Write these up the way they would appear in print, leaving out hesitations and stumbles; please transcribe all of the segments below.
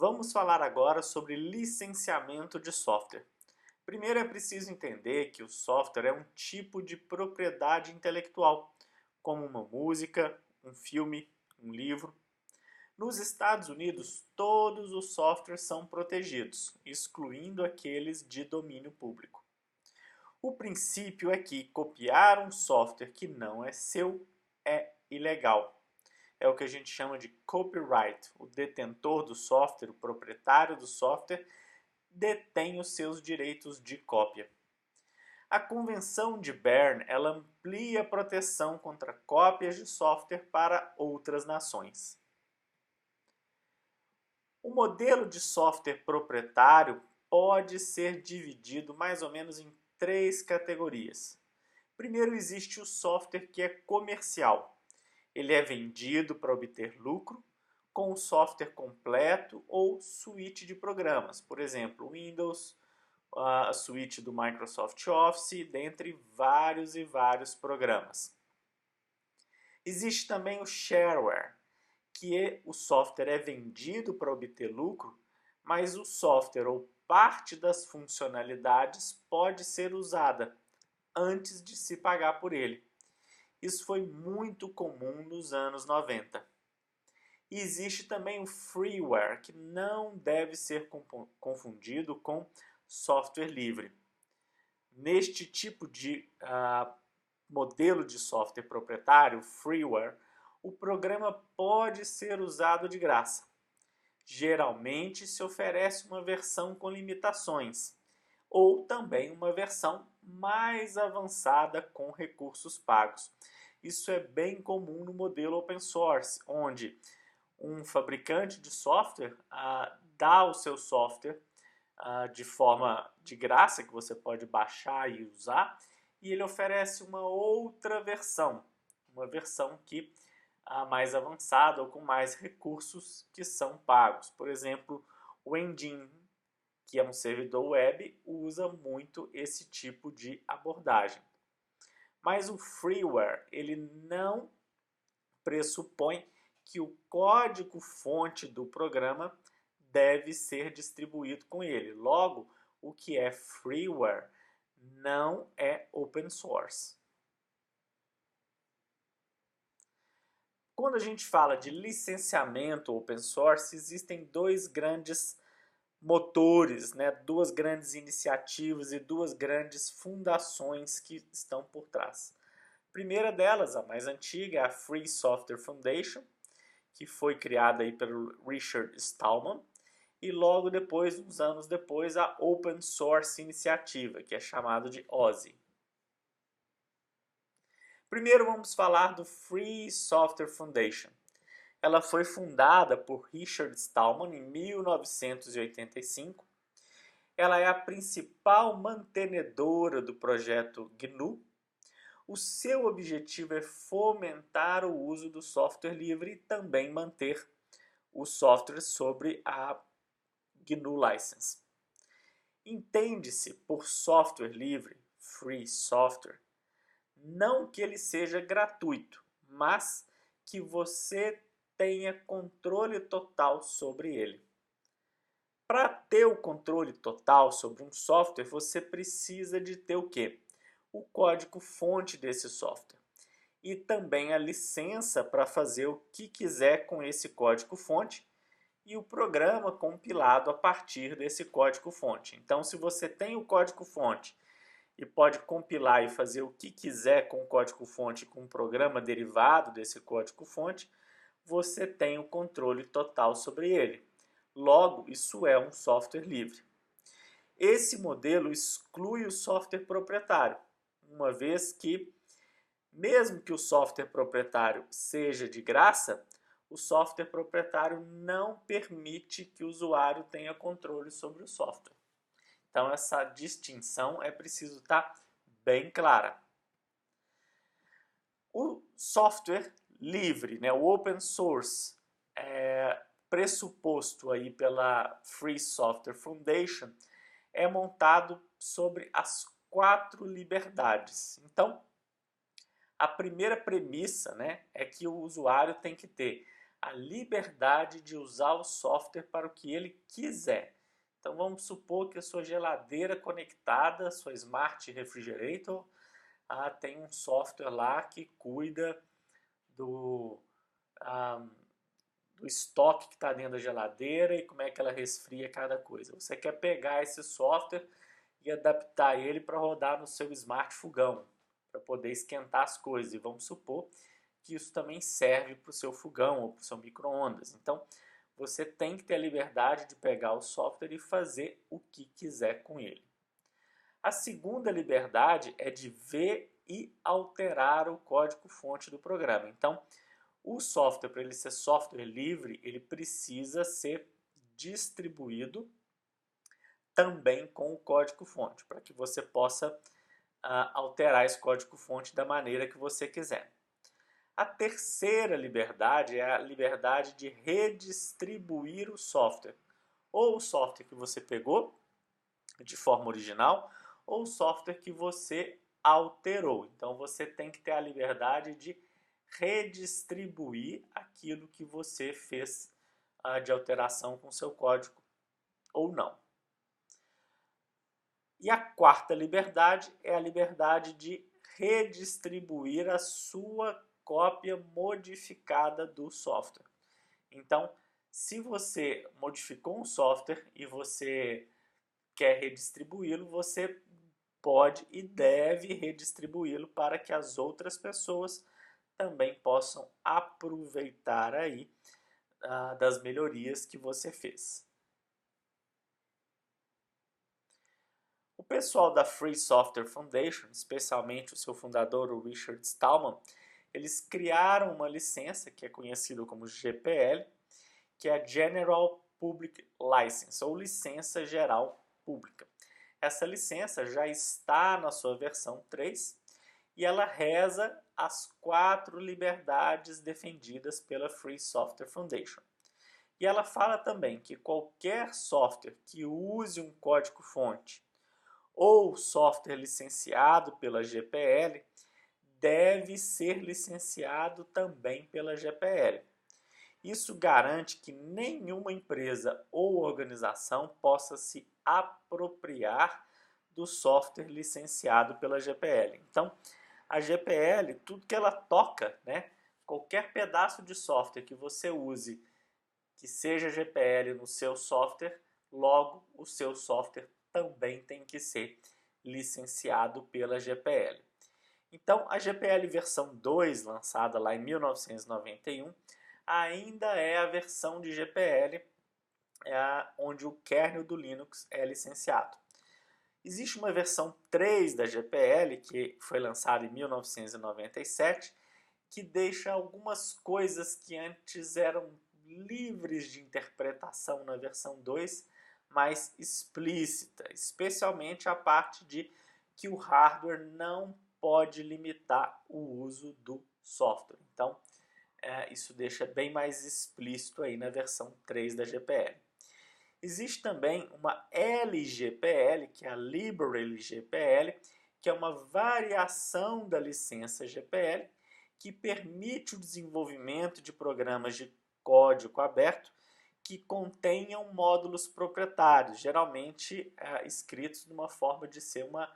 Vamos falar agora sobre licenciamento de software. Primeiro é preciso entender que o software é um tipo de propriedade intelectual, como uma música, um filme, um livro. Nos Estados Unidos, todos os softwares são protegidos, excluindo aqueles de domínio público. O princípio é que copiar um software que não é seu é ilegal. É o que a gente chama de copyright. O detentor do software, o proprietário do software, detém os seus direitos de cópia. A Convenção de Berne, ela amplia a proteção contra cópias de software para outras nações. O modelo de software proprietário pode ser dividido mais ou menos em três categorias. Primeiro, existe o software que é comercial. Ele é vendido para obter lucro com o software completo ou suíte de programas, por exemplo, Windows, a suíte do Microsoft Office, dentre vários e vários programas. Existe também o shareware, que o software é vendido para obter lucro, mas o software ou parte das funcionalidades pode ser usada antes de se pagar por ele. Isso foi muito comum nos anos 90. E existe também o freeware, que não deve ser confundido com software livre. Neste tipo de modelo de software proprietário, freeware, o programa pode ser usado de graça. Geralmente se oferece uma versão com limitações, ou também uma versão mais avançada com recursos pagos. Isso é bem comum no modelo open source, onde um fabricante de software dá o seu software de forma de graça, que você pode baixar e usar, e ele oferece uma outra versão, uma versão que mais avançada ou com mais recursos que são pagos. Por exemplo, o Engine, que é um servidor web, usa muito esse tipo de abordagem. Mas o freeware, ele não pressupõe que o código-fonte do programa deve ser distribuído com ele. Logo, o que é freeware não é open source. Quando a gente fala de licenciamento open source, existem dois grandes motores, né? Duas grandes iniciativas e duas grandes fundações que estão por trás. A primeira delas, a mais antiga, é a Free Software Foundation, que foi criada aí pelo Richard Stallman, e logo depois, uns anos depois, a Open Source Initiative, que é chamado de OSI. Primeiro vamos falar do Free Software Foundation. Ela foi fundada por Richard Stallman em 1985. Ela é a principal mantenedora do projeto GNU. O seu objetivo é fomentar o uso do software livre e também manter o software sobre a GNU License. Entende-se por software livre, free software, não que ele seja gratuito, mas que você tenha controle total sobre ele. Para ter o controle total sobre um software, você precisa de ter o quê? O código-fonte desse software. E também a licença para fazer o que quiser com esse código-fonte e o programa compilado a partir desse código-fonte. Então, se você tem o código-fonte e pode compilar e fazer o que quiser com o código-fonte com um programa derivado desse código-fonte, você tem o controle total sobre ele. Logo, isso é um software livre. Esse modelo exclui o software proprietário, uma vez que, mesmo que o software proprietário seja de graça, o software proprietário não permite que o usuário tenha controle sobre o software. Então, essa distinção é preciso estar bem clara. O software livre, né, o open source, pressuposto aí pela Free Software Foundation, é montado sobre as 4 liberdades. Então, a primeira premissa, né, é que o usuário tem que ter a liberdade de usar o software para o que ele quiser. Então vamos supor que a sua geladeira conectada, sua Smart Refrigerator, tem um software lá que cuida do, do estoque que está dentro da geladeira e como é que ela resfria cada coisa. Você quer pegar esse software e adaptar ele para rodar no seu Smart Fogão, para poder esquentar as coisas. E vamos supor que isso também serve para o seu fogão ou para o seu micro-ondas. Então, você tem que ter a liberdade de pegar o software e fazer o que quiser com ele. A segunda liberdade é de ver e alterar o código-fonte do programa. Então, o software, para ele ser software livre, ele precisa ser distribuído também com o código-fonte, para que você possa alterar esse código-fonte da maneira que você quiser. A terceira liberdade é a liberdade de redistribuir o software. Ou o software que você pegou de forma original, ou o software que você alterou. Então você tem que ter a liberdade de redistribuir aquilo que você fez de alteração com seu código ou não. E a quarta liberdade é a liberdade de redistribuir a sua cópia modificada do software. Então, se você modificou um software e você quer redistribuí-lo, você pode e deve redistribuí-lo para que as outras pessoas também possam aproveitar aí das melhorias que você fez. O pessoal da Free Software Foundation, especialmente o seu fundador, o Richard Stallman, eles criaram uma licença que é conhecida como GPL, que é a General Public License, ou Licença Geral Pública. Essa licença já está na sua versão 3 e ela reza as 4 liberdades defendidas pela Free Software Foundation. E ela fala também que qualquer software que use um código-fonte ou software licenciado pela GPL deve ser licenciado também pela GPL. Isso garante que nenhuma empresa ou organização possa se apropriar do software licenciado pela GPL. Então, a GPL, tudo que ela toca, né, qualquer pedaço de software que você use que seja GPL no seu software, logo o seu software também tem que ser licenciado pela GPL. Então, a GPL versão 2, lançada lá em 1991, ainda é a versão de GPL onde o kernel do Linux é licenciado. Existe uma versão 3 da GPL, que foi lançada em 1997, que deixa algumas coisas que antes eram livres de interpretação na versão 2, mais explícita, especialmente a parte de que o hardware não pode limitar o uso do software. Então, isso deixa bem mais explícito aí na versão 3 da GPL. Existe também uma LGPL, que é a Library GPL, que é uma variação da licença GPL, que permite o desenvolvimento de programas de código aberto que contenham módulos proprietários, geralmente escritos de uma forma de ser uma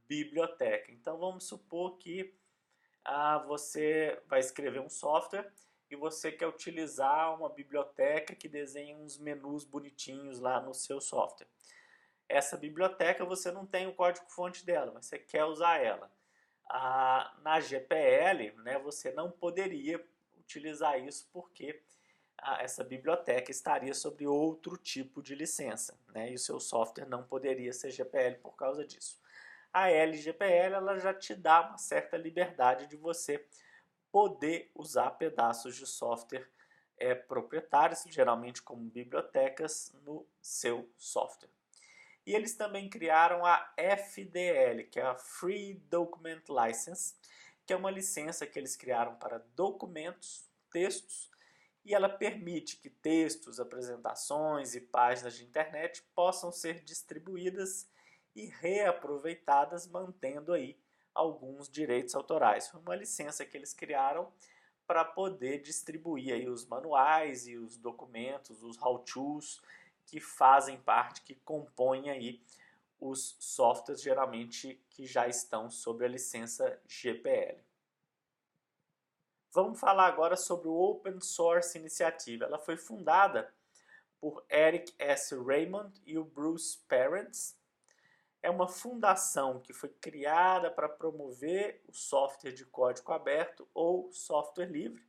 biblioteca. Então vamos supor que você vai escrever um software e você quer utilizar uma biblioteca que desenha uns menus bonitinhos lá no seu software. Essa biblioteca você não tem o código-fonte dela, mas você quer usar ela. Na GPL, né, você não poderia utilizar isso porque essa biblioteca estaria sobre outro tipo de licença, né, e o seu software não poderia ser GPL por causa disso. A LGPL ela já te dá uma certa liberdade de você poder usar pedaços de software proprietários, geralmente como bibliotecas, no seu software. E eles também criaram a FDL, que é a Free Document License, que é uma licença que eles criaram para documentos, textos, e ela permite que textos, apresentações e páginas de internet possam ser distribuídas e reaproveitadas, mantendo aí alguns direitos autorais. Foi uma licença que eles criaram para poder distribuir aí os manuais e os documentos, os how-tos que fazem parte, que compõem aí os softwares geralmente que já estão sob a licença GPL. Vamos falar agora sobre o Open Source Initiative. Ela foi fundada por Eric S. Raymond e o Bruce Perens. É uma fundação que foi criada para promover o software de código aberto ou software livre.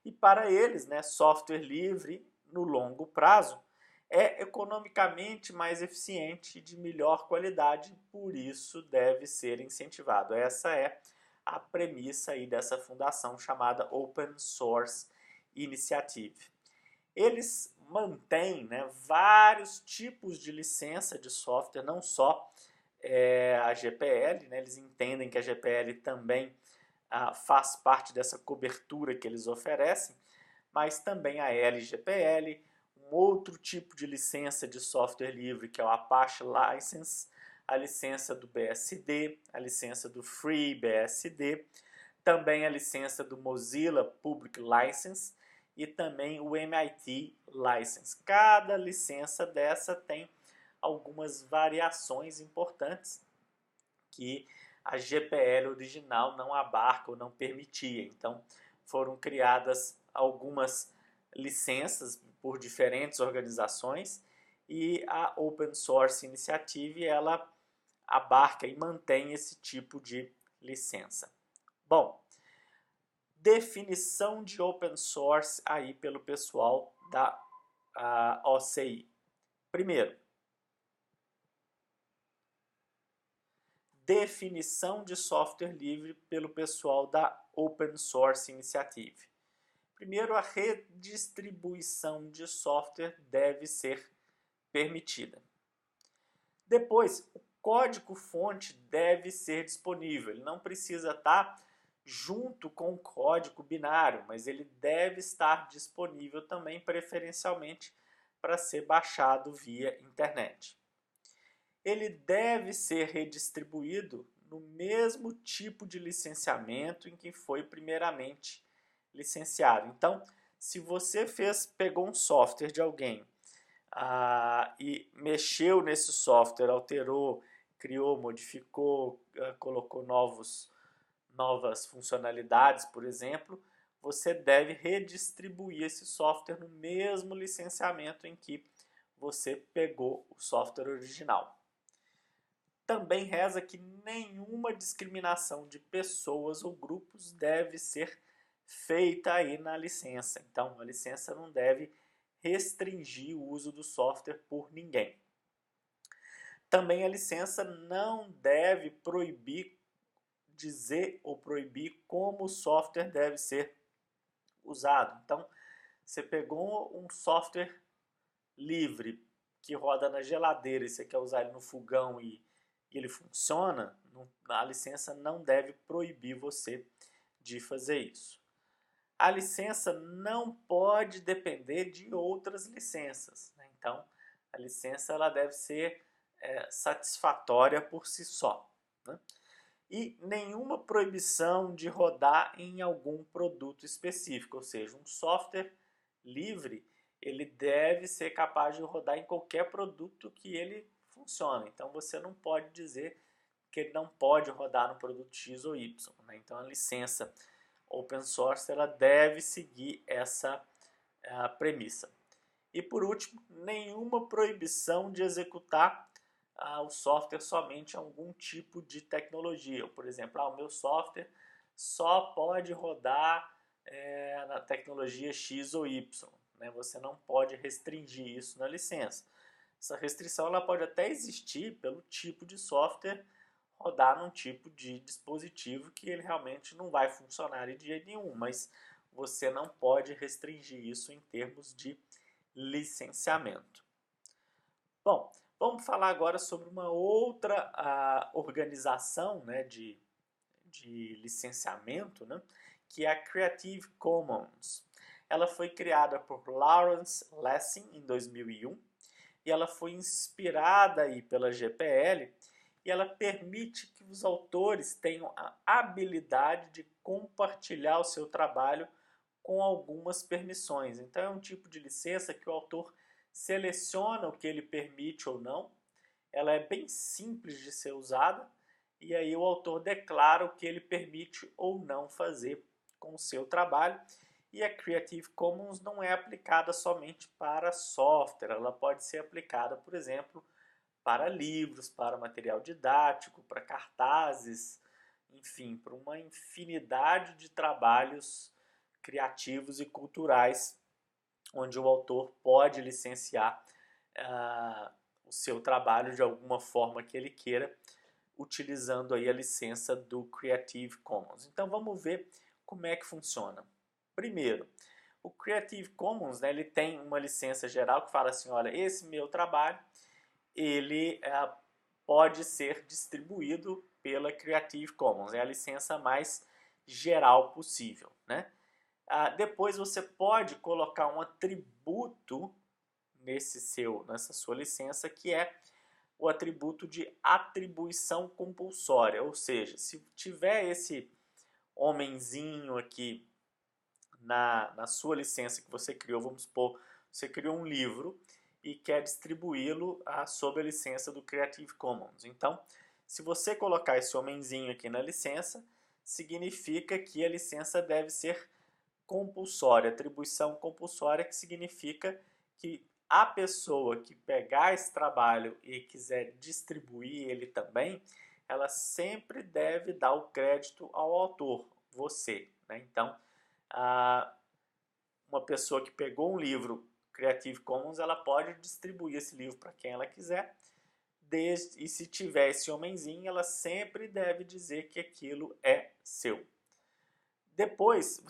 E para eles, né, software livre no longo prazo é economicamente mais eficiente e de melhor qualidade, por isso deve ser incentivado. Essa é a premissa aí dessa fundação chamada Open Source Initiative. Eles mantêm, né, vários tipos de licença de software, não só a GPL, né, eles entendem que a GPL também faz parte dessa cobertura que eles oferecem, mas também a LGPL, um outro tipo de licença de software livre que é o Apache License, a licença do BSD, a licença do FreeBSD, também a licença do Mozilla Public License e também o MIT License. Cada licença dessa tem algumas variações importantes que a GPL original não abarca ou não permitia. Então, foram criadas algumas licenças por diferentes organizações e a Open Source Initiative, ela abarca e mantém esse tipo de licença. Bom, definição de Open Source aí pelo pessoal da OCI. Primeiro, definição de software livre pelo pessoal da Open Source Initiative. Primeiro, a redistribuição de software deve ser permitida. Depois, o código-fonte deve ser disponível. Ele não precisa estar junto com o código binário, mas ele deve estar disponível também, preferencialmente, para ser baixado via internet. Ele deve ser redistribuído no mesmo tipo de licenciamento em que foi primeiramente licenciado. Então, se você pegou um software de alguém e mexeu nesse software, alterou, criou, modificou, colocou novas funcionalidades, por exemplo, você deve redistribuir esse software no mesmo licenciamento em que você pegou o software original. Também reza que nenhuma discriminação de pessoas ou grupos deve ser feita aí na licença. Então, a licença não deve restringir o uso do software por ninguém. Também a licença não deve dizer ou proibir como o software deve ser usado. Então, você pegou um software livre que roda na geladeira e você quer usar ele no fogão e ele funciona, a licença não deve proibir você de fazer isso. A licença não pode depender de outras licenças, né? Então, a licença ela deve ser satisfatória por si só, né? E nenhuma proibição de rodar em algum produto específico, ou seja, um software livre, ele deve ser capaz de rodar em qualquer produto que ele funcione. Então, você não pode dizer que ele não pode rodar no produto X ou Y, né? Então, a licença open source ela deve seguir essa premissa. E por último, nenhuma proibição de executar o software somente em algum tipo de tecnologia. Por exemplo, o meu software só pode rodar na tecnologia X ou Y, né? Você não pode restringir isso na licença. Essa restrição ela pode até existir pelo tipo de software rodar num tipo de dispositivo que ele realmente não vai funcionar de jeito nenhum, mas você não pode restringir isso em termos de licenciamento. Bom, vamos falar agora sobre uma outra organização, né, de licenciamento, né, que é a Creative Commons. Ela foi criada por Lawrence Lessig em 2001 e ela foi inspirada aí pela GPL e ela permite que os autores tenham a habilidade de compartilhar o seu trabalho com algumas permissões. Então é um tipo de licença que o autor seleciona o que ele permite ou não. Ela é bem simples de ser usada e aí o autor declara o que ele permite ou não fazer com o seu trabalho. E a Creative Commons não é aplicada somente para software, ela pode ser aplicada, por exemplo, para livros, para material didático, para cartazes, enfim, para uma infinidade de trabalhos criativos e culturais, onde o autor pode licenciar o seu trabalho de alguma forma que ele queira, utilizando aí a licença do Creative Commons. Então vamos ver como é que funciona. Primeiro, o Creative Commons, né, ele tem uma licença geral que fala assim, olha, esse meu trabalho ele pode ser distribuído pela Creative Commons, é a licença mais geral possível, né? Depois você pode colocar um atributo nessa sua licença, que é o atributo de atribuição compulsória, ou seja, se tiver esse homenzinho aqui na sua licença que você criou, vamos supor, você criou um livro e quer distribuí-lo sob a licença do Creative Commons. Então, se você colocar esse homenzinho aqui na licença, significa que a licença deve ser compulsória, atribuição compulsória, que significa que a pessoa que pegar esse trabalho e quiser distribuir ele também, ela sempre deve dar o crédito ao autor, você, né? Então, uma pessoa que pegou um livro Creative Commons, ela pode distribuir esse livro para quem ela quiser, e se tiver esse homenzinho, ela sempre deve dizer que aquilo é seu. Depois,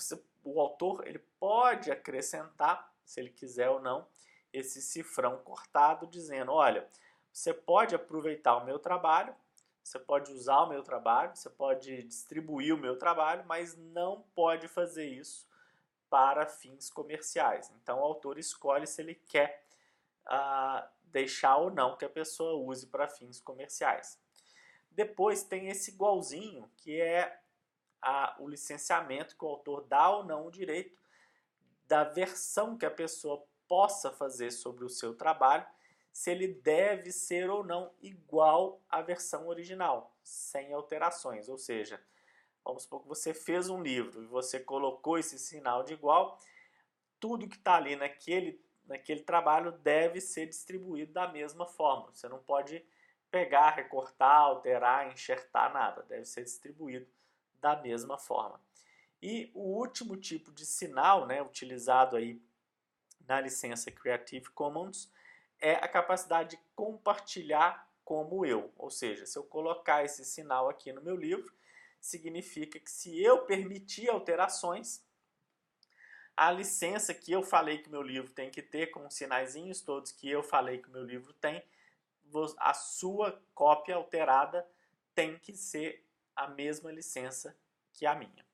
o autor ele pode acrescentar, se ele quiser ou não, esse cifrão cortado, dizendo, olha, você pode aproveitar o meu trabalho, você pode usar o meu trabalho, você pode distribuir o meu trabalho, mas não pode fazer isso para fins comerciais. Então o autor escolhe se ele quer deixar ou não que a pessoa use para fins comerciais. Depois tem esse igualzinho, que é o licenciamento que o autor dá ou não o direito da versão que a pessoa possa fazer sobre o seu trabalho, se ele deve ser ou não igual à versão original, sem alterações. Ou seja, vamos supor que você fez um livro e você colocou esse sinal de igual, tudo que está ali naquele trabalho deve ser distribuído da mesma forma. Você não pode pegar, recortar, alterar, enxertar, nada. Deve ser distribuído da mesma forma. E o último tipo de sinal, né, utilizado aí na licença Creative Commons, é a capacidade de compartilhar como eu. Ou seja, se eu colocar esse sinal aqui no meu livro, significa que se eu permitir alterações, a licença que eu falei que meu livro tem que ter, com os sinaizinhos todos que eu falei que meu livro tem, a sua cópia alterada tem que ser a mesma licença que a minha.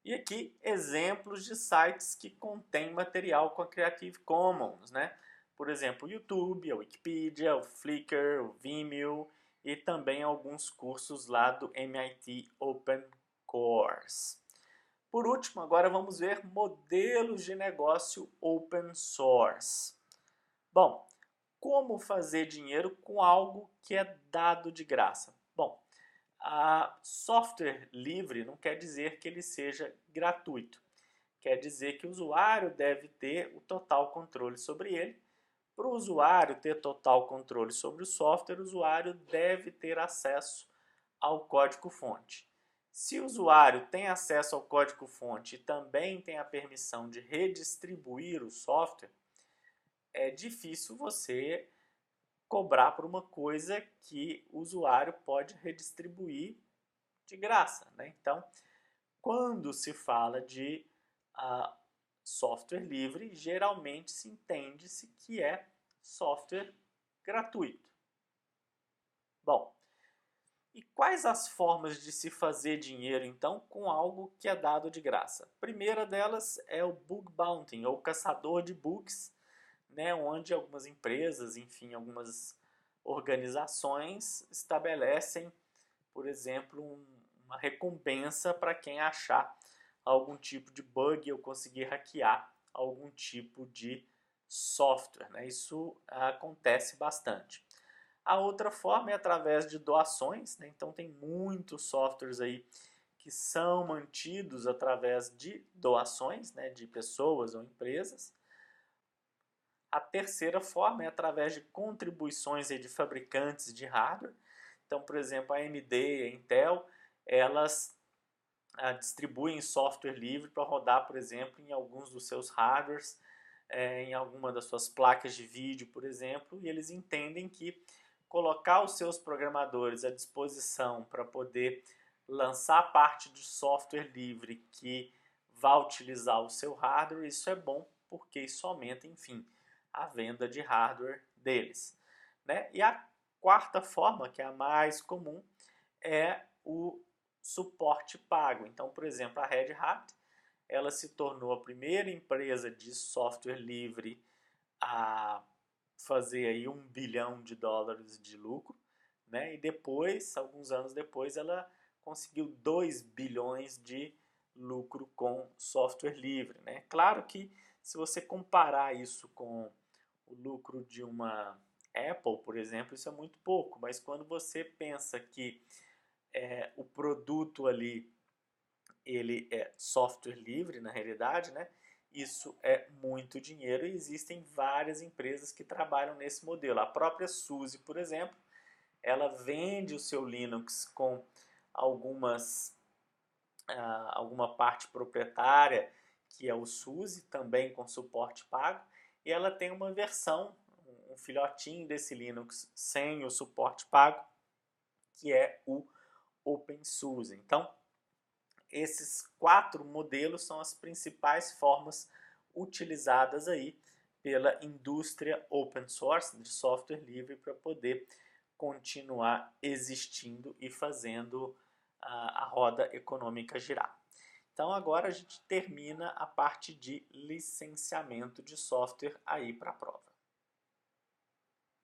E aqui exemplos de sites que contêm material com a Creative Commons, né? Por exemplo, o YouTube, a Wikipedia, o Flickr, o Vimeo e também alguns cursos lá do MIT Open Course. Por último, agora vamos ver modelos de negócio open source. Bom, como fazer dinheiro com algo que é dado de graça? Bom, software livre não quer dizer que ele seja gratuito. Quer dizer que o usuário deve ter o total controle sobre ele. Para o usuário ter total controle sobre o software, o usuário deve ter acesso ao código-fonte. Se o usuário tem acesso ao código-fonte e também tem a permissão de redistribuir o software, é difícil você cobrar por uma coisa que o usuário pode redistribuir de graça, né? Então, quando se fala de software livre, geralmente se entende-se que é software gratuito. Bom, e quais as formas de se fazer dinheiro, então, com algo que é dado de graça? A primeira delas é o bug bounty, ou caçador de bugs, né, onde algumas empresas, enfim, algumas organizações estabelecem, por exemplo, uma recompensa para quem achar algum tipo de bug, eu conseguir hackear algum tipo de software, né? Isso acontece bastante. A outra forma é através de doações, né? Então tem muitos softwares aí que são mantidos através de doações, né, de pessoas ou empresas. A terceira forma é através de contribuições aí de fabricantes de hardware. Então, por exemplo, a AMD e a Intel, elas distribuem software livre para rodar, por exemplo, em alguns dos seus hardwares, em alguma das suas placas de vídeo, por exemplo, e eles entendem que colocar os seus programadores à disposição para poder lançar parte de software livre que vai utilizar o seu hardware, isso é bom porque isso aumenta, enfim, a venda de hardware deles, né? E a quarta forma, que é a mais comum, é o suporte pago. Então, por exemplo, a Red Hat, ela se tornou a primeira empresa de software livre a fazer aí $1 bilhão de lucro, né? E depois, alguns anos depois, ela conseguiu 2 bilhões de lucro com software livre, né? Claro que se você comparar isso com o lucro de uma Apple, por exemplo, isso é muito pouco, mas quando você pensa que o produto ali ele é software livre na realidade, né? Isso é muito dinheiro e existem várias empresas que trabalham nesse modelo. A própria SUSE, por exemplo, ela vende o seu Linux com alguma parte proprietária, que é o SUSE, também com suporte pago, e ela tem uma versão, um filhotinho desse Linux sem o suporte pago, que é o OpenSUSE. Então, esses 4 modelos são as principais formas utilizadas aí pela indústria open source de software livre para poder continuar existindo e fazendo a roda econômica girar. Então agora a gente termina a parte de licenciamento de software aí para a prova.